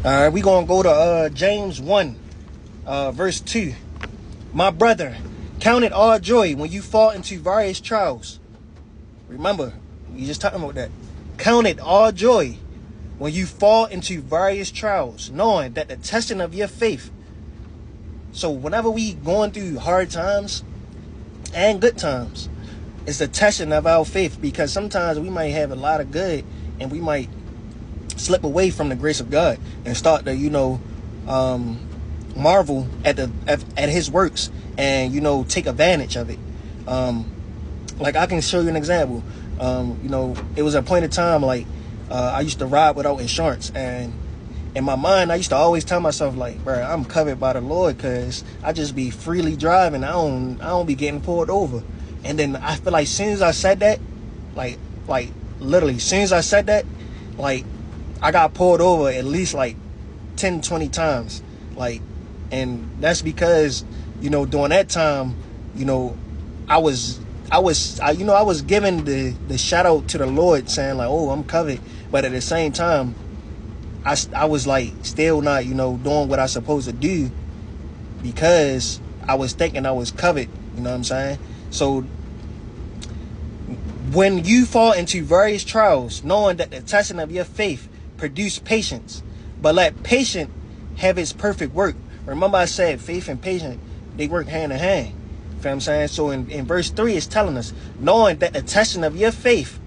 All right, we gonna go to James 1, verse 2. My brother, count it all joy when you fall into various trials. Remember, we just talking about that. Count it all joy when you fall into various trials, knowing that the testing of your faith. So whenever we going through hard times and good times, it's the testing of our faith, because sometimes we might have a lot of good and we might slip away from the grace of God and start to, marvel at his works and, take advantage of it. Like I can show you an example. It was a point in time, like, I used to ride without insurance, and in my mind, I used to always tell myself, like, bro, I'm covered by the Lord, because I just be freely driving. I don't be getting pulled over. And then I feel like as soon as I said that, like literally, as soon as I said that, like, I got pulled over at least like 10, 20 times. Like, and that's because, during that time, I was giving the shout out to the Lord, saying like, oh, I'm covered. But at the same time, I was like still not, doing what I supposed to do, because I was thinking I was covered. You know what I'm saying? So when you fall into various trials, knowing that the testing of your faith produce patience, but let patience have its perfect work. Remember I said faith and patience, they work hand in hand. You know what I'm saying? So in verse 3, it's telling us, knowing that the testing of your faith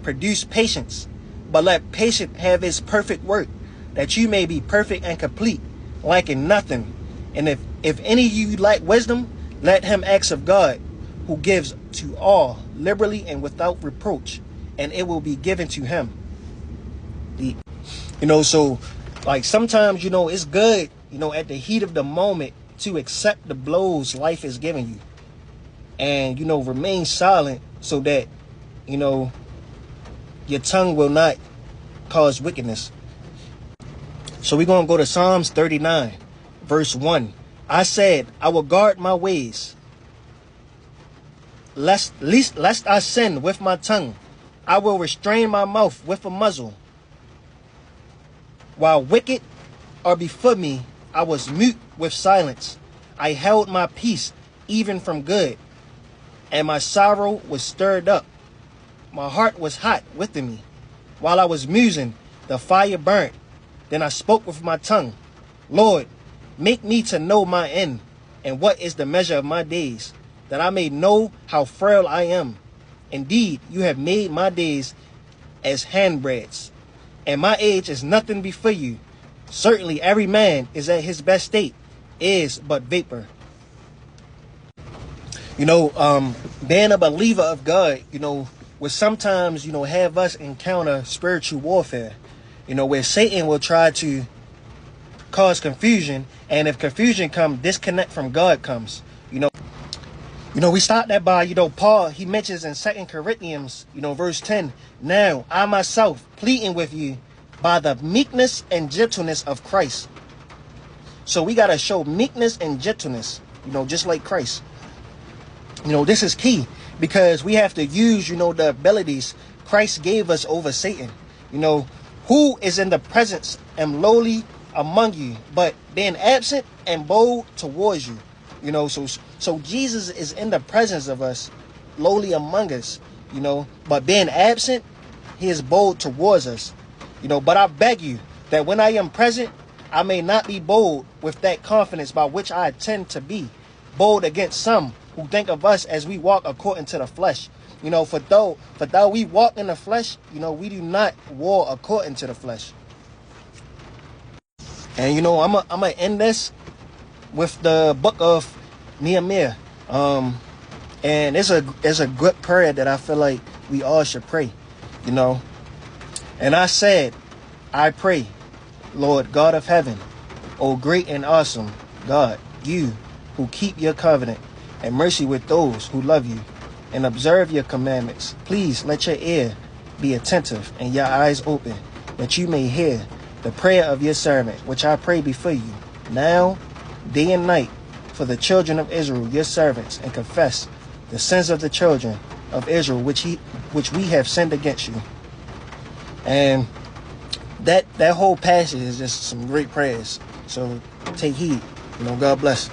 produce patience, but let patience have its perfect work, that you may be perfect and complete, lacking nothing. And if any of you lack wisdom, let him ask of God, who gives to all liberally and without reproach, and it will be given to him. So like sometimes, it's good, at the heat of the moment, to accept the blows life is giving you, and, remain silent, so that, your tongue will not cause wickedness. So we're going to go to Psalms 39, verse 1. I said, I will guard my ways, lest I sin with my tongue. I will restrain my mouth with a muzzle. While wicked are before me, I was mute with silence. I held my peace even from good, and my sorrow was stirred up. My heart was hot within me. While I was musing, the fire burnt. Then I spoke with my tongue. Lord, make me to know my end, and what is the measure of my days, that I may know how frail I am. Indeed, you have made my days as handbreadths, and my age is nothing before you. Certainly every man is at his best state, is but vapor. Being a believer of God, will sometimes, have us encounter spiritual warfare, where Satan will try to cause confusion. And if confusion comes, disconnect from God comes. We start that by, Paul, he mentions in 2 Corinthians, verse 10, now I myself pleading with you by the meekness and gentleness of Christ. So we got to show meekness and gentleness, just like Christ. This is key, because we have to use, the abilities Christ gave us over Satan. Who is in the presence and lowly among you, but being absent and bold towards you. So Jesus is in the presence of us, lowly among us, but being absent, he is bold towards us. But I beg you that when I am present, I may not be bold with that confidence by which I tend to be bold against some who think of us as we walk according to the flesh. For though we walk in the flesh, we do not war according to the flesh. And I'm gonna end this with the book of Nehemiah. And it's a good prayer that I feel like we all should pray. And I said, I pray, Lord God of heaven, O great and awesome God, you who keep your covenant and mercy with those who love you and observe your commandments, please let your ear be attentive and your eyes open, that you may hear the prayer of your servant, which I pray before you now, day and night, for the children of Israel, your servants, and confess the sins of the children of Israel, which we have sinned against you. And that whole passage is just some great prayers. So take heed. God bless.